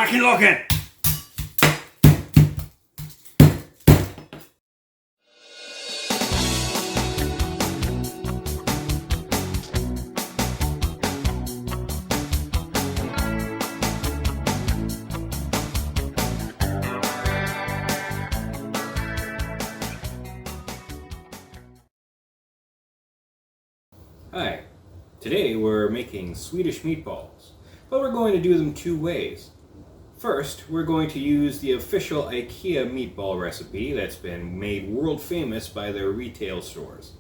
Hakenlocken! Hi, today we're making Swedish meatballs, but we're going to do them two ways. First, we're going to use the official IKEA meatball recipe that's been made world famous by their retail stores.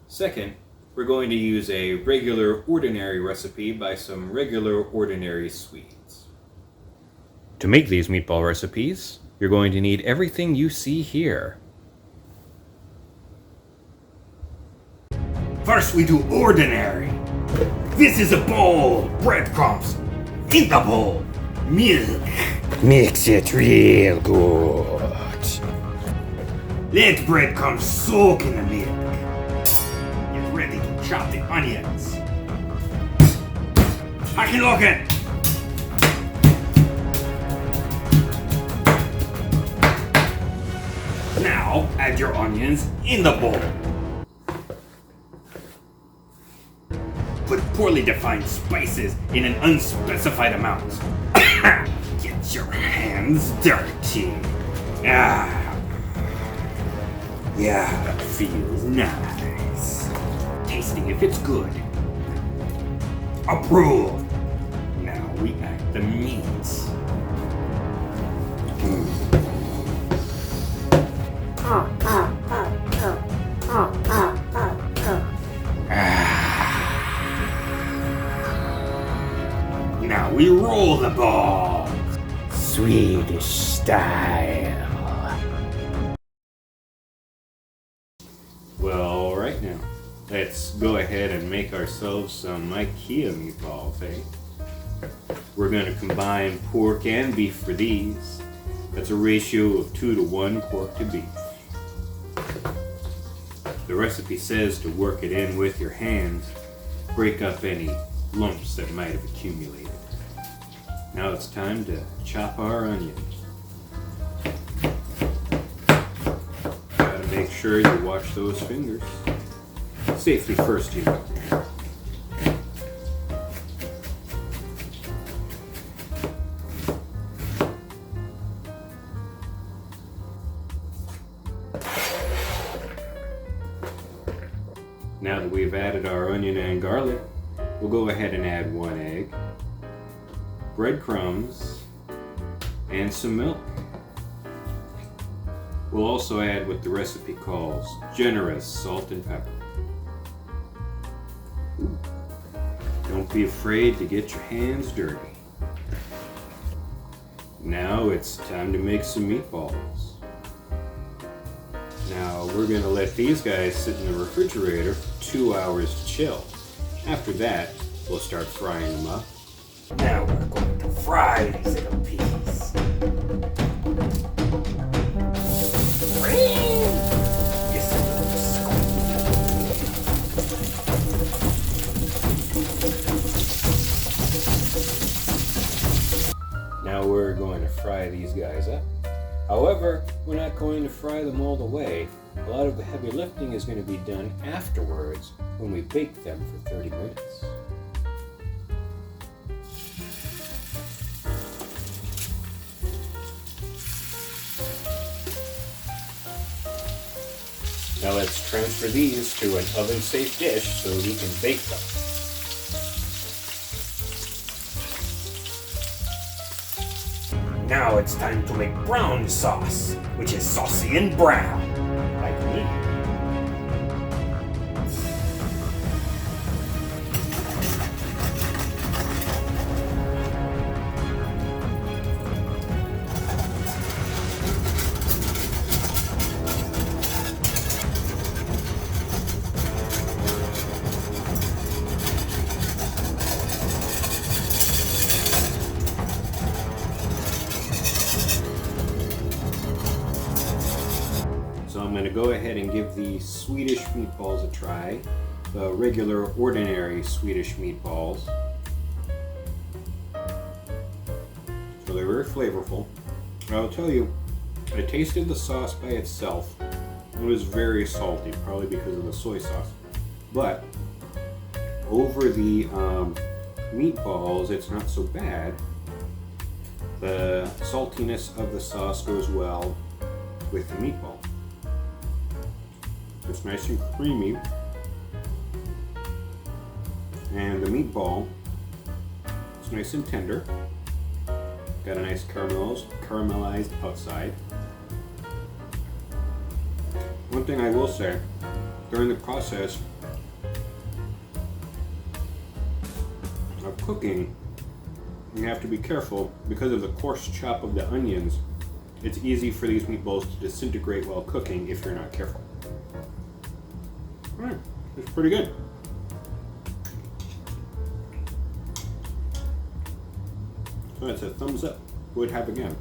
Second, we're going to use a regular ordinary recipe by some regular ordinary Swedes. To make these meatball recipes, you're going to need everything you see here. First we do ordinary. This is a bowl. Breadcrumbs. In the bowl. Milk. Mix it real good. Let breadcrumbs soak in the milk. Get ready to chop the onions. Hakenlocken! Now add your onions in the bowl. Put poorly defined spices in an unspecified amount. Get your hands dirty. Yeah, that feels nice. Tasting if it's good. Approved. Now we add the meats. Now we roll the ball. Swedish style. Well, right now, let's go ahead and make ourselves some IKEA meatballs, eh? We're going to combine pork and beef for these. That's a ratio of 2 to 1 pork to beef. The recipe says to work it in with your hands, break up any lumps that might have accumulated. Now it's time to chop our onions. Gotta make sure you watch those fingers. Safety first, you know. Now that we've added our onion and garlic, we'll go ahead and add 1 egg, breadcrumbs, and some milk. We'll also add what the recipe calls generous salt and pepper. Don't be afraid to get your hands dirty. Now it's time to make some meatballs. Now we're going to let these guys sit in the refrigerator for 2 hours to chill. After that, we'll start frying them up. Now we're going to fry these little peas. Yes, a little scoop. Now we're going to fry these guys up. However, we're not going to fry them all the way. A lot of the heavy lifting is going to be done afterwards when we bake them for 30 minutes. Now let's transfer these to an oven-safe dish so we can bake them. Now it's time to make brown sauce, which is saucy and brown, like me. So I'm going to go ahead and give the Swedish meatballs a try. The regular ordinary Swedish meatballs. So very flavorful. I'll tell you, I tasted the sauce by itself. It was very salty, probably because of the soy sauce. But over the meatballs, it's not so bad. The saltiness of the sauce goes well with the meatball. It's nice and creamy. And the meatball is nice and tender. Got a nice caramelized outside. One thing I will say, during the process of cooking, you have to be careful because of the coarse chop of the onions. It's easy for these meatballs to disintegrate while cooking if you're not careful. Alright, it's pretty good. So that's a thumbs up. Would have again.